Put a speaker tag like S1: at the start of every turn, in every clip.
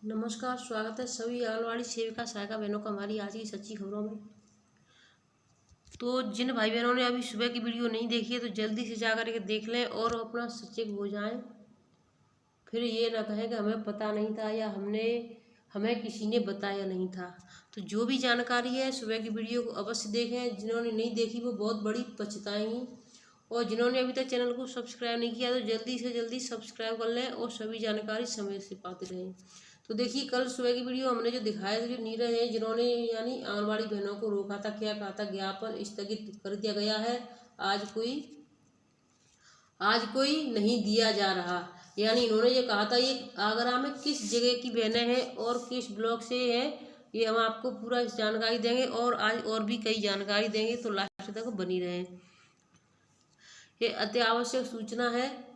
S1: नमस्कार, स्वागत है सभी आंगनवाड़ी सेविका सहायिका बहनों का हमारी आज की सच्ची खबरों में। तो जिन भाई बहनों ने अभी सुबह की वीडियो नहीं देखी है तो जल्दी से जा कर के देख लें और अपना सचेत हो जाएं। फिर ये ना कहें कि हमें पता नहीं था या हमें किसी ने बताया नहीं था। तो जो भी जानकारी है सुबह की वीडियो को अवश्य देखें। जिन्होंने नहीं देखी वो बहुत बड़ी पछताएंगी, और जिन्होंने अभी तक चैनल को सब्सक्राइब नहीं किया तो जल्दी से जल्दी सब्सक्राइब कर लें और सभी जानकारी समय से पाते रहें। तो देखिए, कल सुबह की वीडियो हमने जो दिखाया था, जो नीरज है जिन्होंने यानी आंगनबाड़ी बहनों को रोका था, क्या कहा था, ज्ञापन स्थगित कर दिया गया है, आज कोई नहीं दिया जा रहा। यानी इन्होंने ये कहा था, ये आगरा में किस जगह की बहनें हैं और किस ब्लॉक से है, ये हम आपको पूरा जानकारी देंगे और आज और भी कई जानकारी देंगे, तो लास्ट तक बनी रहे। ये अत्यावश्यक सूचना है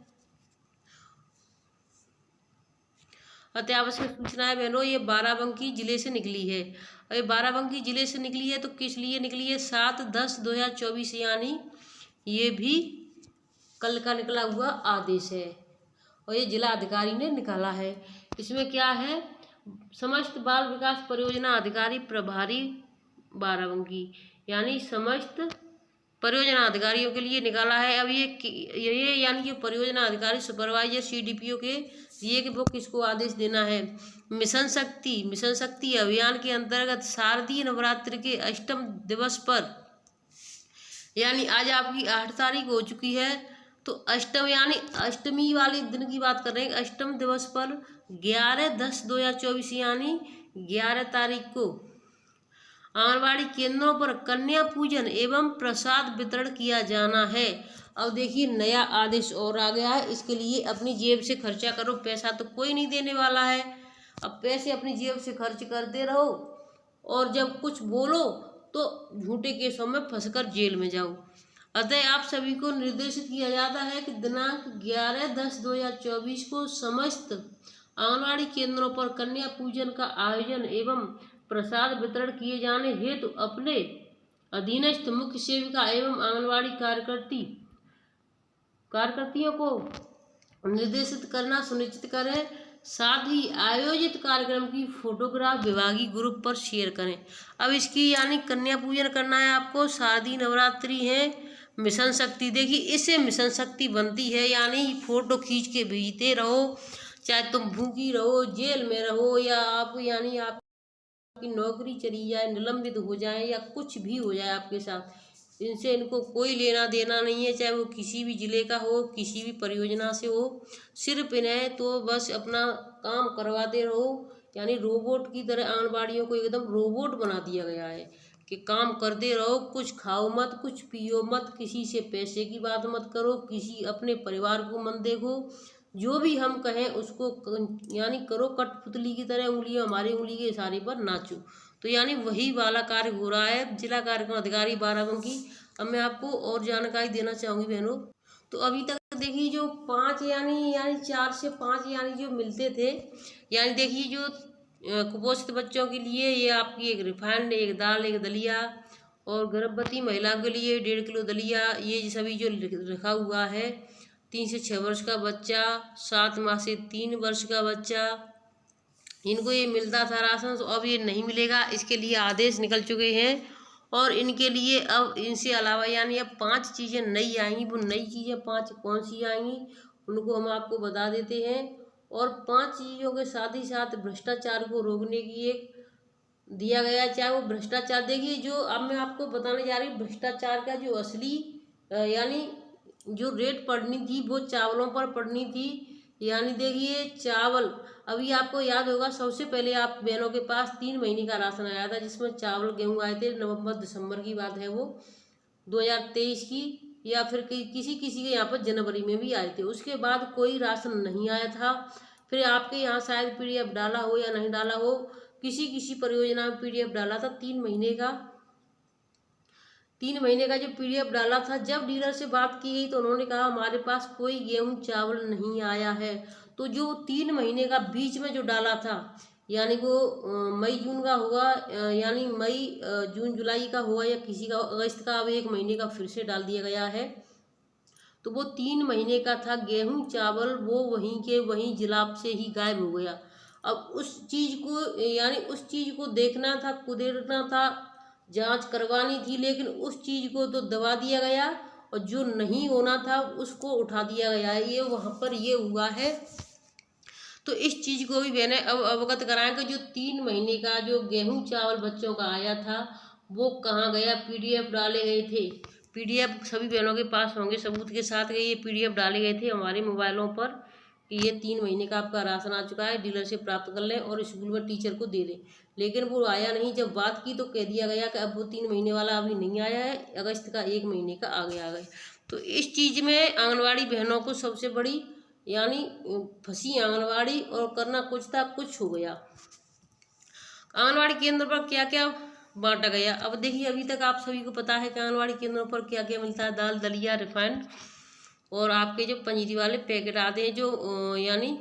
S1: बहनों, ये बाराबंकी जिले से निकली है। और ये बाराबंकी जिले से निकली है तो किस लिए निकली है? 7/10/2024, यानी ये भी कल का निकला हुआ आदेश है और ये जिला अधिकारी ने निकाला है। इसमें क्या है? समस्त बाल विकास परियोजना अधिकारी प्रभारी बाराबंकी, यानी समस्त परियोजना अधिकारियों के लिए निकाला है। अब ये यानी कि परियोजना अधिकारी सुपरवाइजर CDPO के लिए कि वो किसको आदेश देना है। मिशन शक्ति अभियान के अंतर्गत शारदीय नवरात्रि के अष्टम दिवस पर, यानी आज आपकी 8 तारीख हो चुकी है, तो अष्टम यानी अष्टमी वाले दिन की बात कर रहे हैं। अष्टम दिवस पर 11/10/2024 यानी 11 तारीख को आंगनबाड़ी केंद्रों पर कन्या पूजन एवं प्रसाद वितरण किया जाना है। अब देखिए, नया आदेश और आ गया है। इसके लिए अपनी जेब से खर्चा करो, पैसा तो कोई नहीं देने वाला है। अब पैसे अपनी जेब से खर्च करते रहो और जब कुछ बोलो तो झूठे केसों में फंसकर जेल में जाओ। अतः आप सभी को निर्देशित किया जाता है कि दिनांक 11/10/2024 को समस्त आंगनबाड़ी केंद्रों पर कन्या पूजन का आयोजन एवं प्रसाद वितरण किए जाने हेतु अपने अधीनस्थ मुख्य सेविका एवं आंगनबाड़ी कार्यकर्तियों को निर्देशित करना सुनिश्चित करें। साथ ही आयोजित कार्यक्रम की फोटोग्राफ विभागीय ग्रुप पर शेयर करें। अब इसकी यानी कन्या पूजन करना है आपको, शारदीय नवरात्रि है, मिशन शक्ति, देखिए इससे मिशन शक्ति बनती है। यानी फोटो खींच के भेजते रहो, चाहे तुम भूखी रहो, जेल में रहो, या आप यानी आपकी नौकरी चली जाए, निलंबित हो जाए, या कुछ भी हो जाए आपके साथ, इनसे इनको कोई लेना देना नहीं है। चाहे वो किसी भी जिले का हो, किसी भी परियोजना से हो, सिर्फ इन्हें तो बस अपना काम करवाते रहो। यानी रोबोट की तरह आंगनबाड़ियों को एकदम रोबोट बना दिया गया है कि काम करते रहो, कुछ खाओ मत, कुछ पियो मत, किसी से पैसे की बात मत करो, किसी अपने परिवार को मत देखो, जो भी हम कहें उसको यानी करो, कठपुतली की तरह उंगलियां हमारी उंगली के इशारे पर नाचो। तो यानी वही वाला कार्य हो रहा है। जिला कार्यक्रम अधिकारी बाराबंकी। अब मैं आपको और जानकारी देना चाहूँगी बहनों। तो अभी तक देखिए, जो 5 यानी 4 से 5 यानी जो मिलते थे, यानी देखिए जो कुपोषित बच्चों के लिए ये आपकी एक रिफाइंड, एक दाल, एक दलिया, और गर्भवती महिला के लिए 1.5 किलो दलिया, ये सभी जो रखा हुआ है। 3 से 6 वर्ष का बच्चा, 7 माह से 3 वर्ष का बच्चा, इनको ये मिलता था राशन, तो अब ये नहीं मिलेगा। इसके लिए आदेश निकल चुके हैं और इनके लिए अब इनसे अलावा यानी अब 5 चीज़ें नई आएंगी। वो नई चीज़ें 5 कौन सी आएंगी उनको हम आपको बता देते हैं। और 5 चीज़ों के साथ ही साथ भ्रष्टाचार को रोकने की एक दिया गया है। चाहे वो भ्रष्टाचार, देखिए जो अब मैं आपको बताने जा रही हूँ, भ्रष्टाचार का जो असली यानी जो रेट पड़नी थी वो चावलों पर पड़नी थी। यानी देखिए चावल, अभी आपको याद होगा, सबसे पहले आप बहनों के पास 3 महीने का राशन आया था, जिसमें चावल गेहूँ आए थे। नवंबर दिसंबर की बात है वो, 2023 की, या फिर किसी किसी के यहाँ पर जनवरी में भी आए थे। उसके बाद कोई राशन नहीं आया था। फिर आपके यहाँ शायद PDF डाला हो या नहीं डाला हो, किसी किसी परियोजना में PDF डाला था 3 महीने का जो PDF डाला था। जब डीलर से बात की गई तो उन्होंने कहा हमारे पास कोई गेहूँ चावल नहीं आया है। तो जो 3 महीने का बीच में जो डाला था, यानी वो मई जून का होगा, यानी मई जून जुलाई का होगा, या किसी का अगस्त का, अब 1 महीने का फिर से डाल दिया गया है। तो वो 3 महीने का था गेहूँ चावल, वो वहीं के वहीं जिला से ही गायब हो गया। अब उस चीज़ को यानी उस चीज़ को देखना था, कुदेरना था, जांच करवानी थी, लेकिन उस चीज़ को तो दबा दिया गया और जो नहीं होना था उसको उठा दिया गया है। ये वहाँ पर ये हुआ है। तो इस चीज़ को भी मैंने अब अवगत कराया कि जो 3 महीने का जो गेहूं चावल बच्चों का आया था वो कहाँ गया। पीडीएफ डाले गए थे, पीडीएफ सभी बहनों के पास होंगे सबूत के साथ कि ये पीडीएफ डाले गए थे हमारे मोबाइलों पर कि ये 3 महीने का आपका राशन आ चुका है, डीलर से प्राप्त कर लें और स्कूल में टीचर को दे दें। लेकिन वो आया नहीं। जब बात की तो कह दिया गया कि अब वो 3 महीने वाला अभी नहीं आया है, अगस्त का 1 महीने का आ गया। तो इस चीज़ में आंगनवाड़ी बहनों को सबसे बड़ी यानी फंसी आंगनवाड़ी, और करना कुछ था कुछ हो गया। आंगनवाड़ी केंद्र पर क्या क्या बांटा गया। अब देखिए, अभी तक आप सभी को पता है कि आंगनवाड़ी केंद्रों पर क्या क्या मिलता है। दाल, दलिया, रिफाइंड और आपके जो पंजीरी वाले पैकेट आते हैं, जो यानी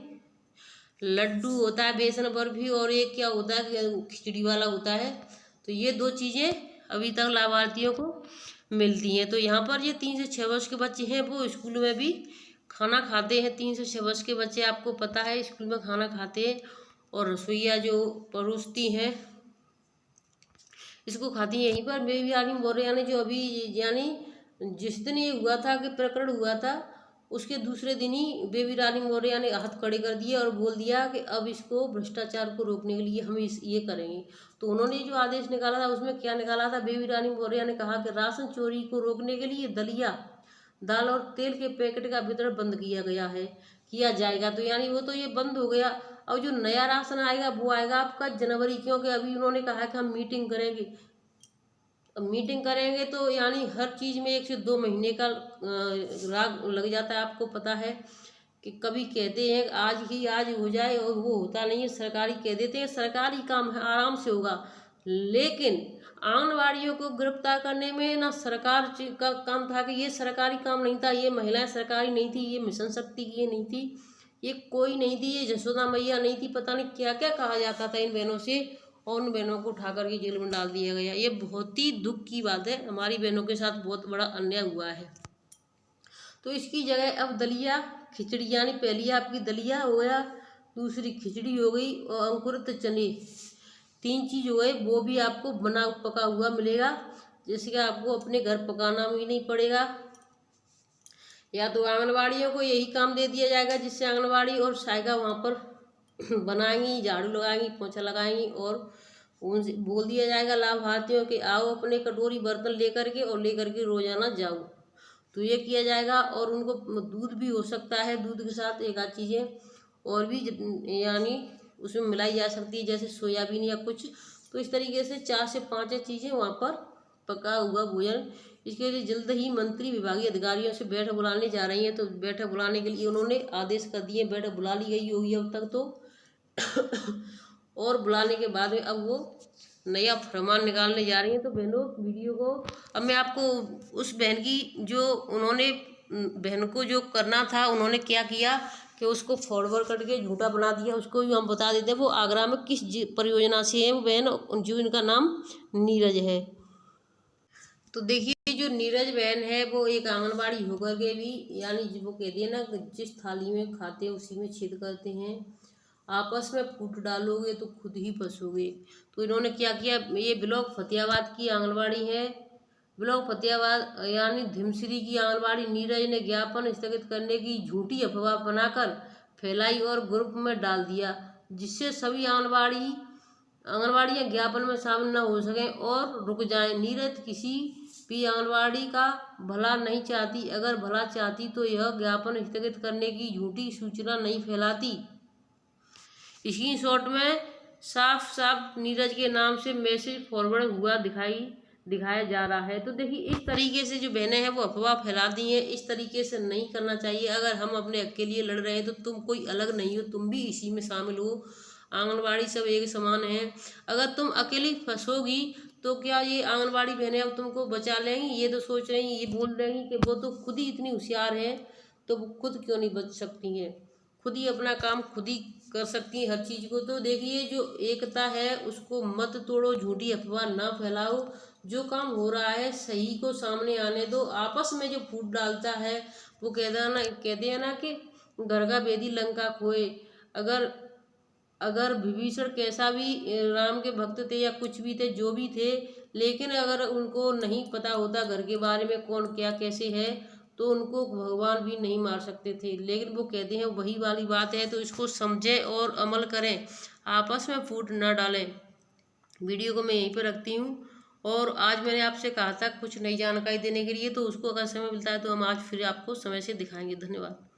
S1: लड्डू होता है बेसन बर्फी, और एक क्या होता है खिचड़ी वाला होता है। तो ये 2 चीज़ें अभी तक लाभार्थियों को मिलती हैं। तो यहाँ पर ये 3 से 6 वर्ष के बच्चे हैं वो स्कूल में भी खाना खाते हैं। 3 से 6 वर्ष के बच्चे आपको पता है स्कूल में खाना खाते हैं, और रसोइया जो परोसती हैं इसको खाती हैं यहीं पर। बेबी आर्मी बोल रहे यानी जो अभी यानी जिस दिन ये हुआ था कि प्रकरण हुआ था उसके दूसरे दिन ही बेबी रानी मौर्य ने हाथ खड़े कर दिए और बोल दिया कि अब इसको भ्रष्टाचार को रोकने के लिए हम ये करेंगे। तो उन्होंने जो आदेश निकाला था उसमें क्या निकाला था। बेबी रानी मौर्य ने कहा कि राशन चोरी को रोकने के लिए दलिया, दाल और तेल के पैकेट का वितरण बंद किया जाएगा। तो यानी वो तो ये बंद हो गया। अब जो नया राशन आएगा वो आएगा आपका जनवरी, क्योंकि अभी उन्होंने कहा कि हम मीटिंग करेंगे। अब मीटिंग करेंगे तो यानी हर चीज़ में 1 से 2 महीने का राग लग जाता है। आपको पता है कि कभी कहते हैं आज हो जाए और वो होता नहीं है। सरकारी कह देते हैं सरकारी काम है आराम से होगा, लेकिन आंगनवाड़ियों को गिरफ्तार करने में ना सरकार का काम था कि ये सरकारी काम नहीं था, ये महिलाएं सरकारी नहीं थी, ये मिशन शक्ति की ये नहीं थी, ये कोई नहीं थी, ये जसोदा मैया नहीं थी, पता नहीं क्या क्या कहा जाता था इन बहनों से, और उन बहनों को उठा करके जेल में डाल दिया गया। ये बहुत ही दुख की बात है, हमारी बहनों के साथ बहुत बड़ा अन्याय हुआ है। तो इसकी जगह अब दलिया खिचड़ी, यानी पहली आपकी दलिया हो गया, दूसरी खिचड़ी हो गई, और अंकुरित चने 3 चीज़ हो गए, वो भी आपको बना पका हुआ मिलेगा, जिससे कि आपको अपने घर पकाना भी नहीं पड़ेगा। या तो आंगनवाड़ियों को यही काम दे दिया जाएगा जिससे आंगनवाड़ी और सहायिका वहाँ पर बनाएंगी, झाड़ू लगाएंगी, पोछा लगाएंगी, और उनसे बोल दिया जाएगा लाभार्थियों कि आओ अपने कटोरी बर्तन लेकर के और लेकर के रोजाना जाओ। तो ये किया जाएगा। और उनको दूध भी हो सकता है, दूध के साथ एक आध चीज़ें और भी यानी उसमें मिलाई जा सकती है, जैसे सोयाबीन या कुछ। तो इस तरीके से 4 से 5 चीज़ें वहाँ पर पका हुआ भोजन। इसके लिए जल्द ही मंत्री विभागीय अधिकारियों से बैठक बुलाने जा रही हैं। तो बैठक बुलाने के लिए उन्होंने आदेश कर दिए, बैठक बुला ली गई होगी अब तक तो और बुलाने के बाद में अब वो नया फरमान निकालने जा रही हैं। तो बहनों वीडियो को अब मैं आपको उस बहन की जो उन्होंने बहन को जो करना था उन्होंने क्या किया कि उसको फॉरवर्ड करके झूठा बना दिया, उसको भी हम बता देते हैं। वो आगरा में किस परियोजना से है वो बहन, जो इनका नाम नीरज है। तो देखिए जो नीरज बहन है वो एक आंगनबाड़ी होकर के भी यानी वो कहती है ना जिस थाली में खाते हैं उसी में छेद करते हैं, आपस में फूट डालोगे तो खुद ही फंसोगे। तो इन्होंने क्या किया, ये ब्लॉक फतेहाबाद की आंगनबाड़ी है, ब्लॉक फतेहाबाद यानी धिमश्री की आंगनबाड़ी नीरज ने ज्ञापन स्थगित करने की झूठी अफवाह बनाकर फैलाई और ग्रुप में डाल दिया, जिससे सभी आंगनबाड़ियाँ ज्ञापन में शामिल न हो सकें और रुक जाएं। नीरज किसी भी आंगनबाड़ी का भला नहीं चाहती, अगर भला चाहती तो यह ज्ञापन स्थगित करने की झूठी सूचना नहीं फैलाती। स्क्रीनशॉट में साफ साफ नीरज के नाम से मैसेज फॉरवर्ड हुआ दिखाया जा रहा है। तो देखिए इस तरीके से जो बहनें हैं वो अफवाह फैलाती हैं, इस तरीके से नहीं करना चाहिए। अगर हम अपने हक के लिए लड़ रहे हैं तो तुम कोई अलग नहीं हो, तुम भी इसी में शामिल हो। आंगनबाड़ी सब एक समान है। अगर तुम अकेली फंसोगी तो क्या ये आंगनबाड़ी बहनें अब तुमको बचा लेंगी? ये तो सोच रही, ये बोल रही कि वो तो खुद ही इतनी होशियार है तो वो खुद क्यों नहीं बच सकती हैं, खुद ही अपना काम खुद ही कर सकती हैं हर चीज़ को। तो देखिए जो एकता है उसको मत तोड़ो, झूठी अफवाह ना फैलाओ, जो काम हो रहा है सही को सामने आने दो। आपस में जो फूट डालता है वो कहते हैं ना कि घर का भेदी लंका खोए। अगर अगर विभीषण कैसा भी राम के भक्त थे या कुछ भी थे, जो भी थे, लेकिन अगर उनको नहीं पता होता घर के बारे में कौन क्या कैसे है, तो उनको भगवान भी नहीं मार सकते थे। लेकिन वो कहते हैं वही वाली बात है, तो इसको समझें और अमल करें, आपस में फूट न डालें। वीडियो को मैं यहीं पर रखती हूँ। और आज मैंने आपसे कहा था कुछ नई जानकारी देने के लिए, तो उसको अगर समय मिलता है तो हम आज फिर आपको समय से दिखाएंगे। धन्यवाद।